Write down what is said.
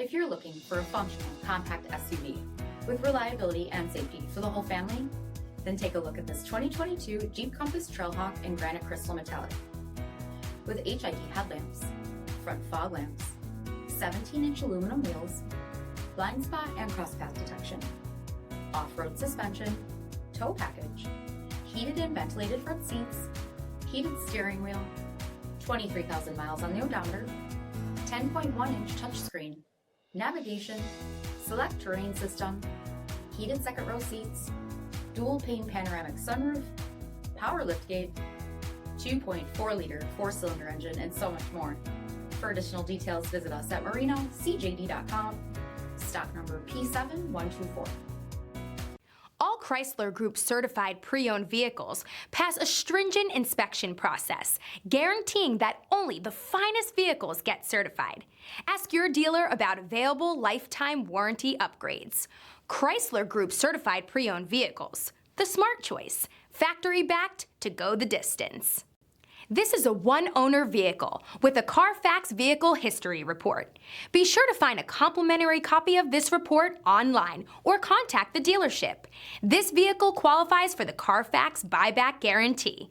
If you're looking for a functional, compact SUV with reliability and safety for the whole family, then take a look at this 2022 Jeep Compass Trailhawk in Granite Crystal Metallic. With HID headlamps, front fog lamps, 17-inch aluminum wheels, blind spot and cross-path detection, off-road suspension, tow package, heated and ventilated front seats, heated steering wheel, 23,000 miles on the odometer, 10.1-inch touchscreen, navigation, select terrain system, heated second row seats, dual pane panoramic sunroof, power liftgate, 2.4-liter four-cylinder engine, and so much more. For additional details, visit us at marinocjd.com, stock number P7124. All Chrysler Group certified pre-owned vehicles pass a stringent inspection process, guaranteeing that only the finest vehicles get certified. Ask your dealer about available lifetime warranty upgrades. Chrysler Group certified pre-owned vehicles, the smart choice, factory backed to go the distance. This is a one-owner vehicle with a Carfax Vehicle History Report. Be sure to find a complimentary copy of this report online or contact the dealership. This vehicle qualifies for the Carfax Buyback Guarantee.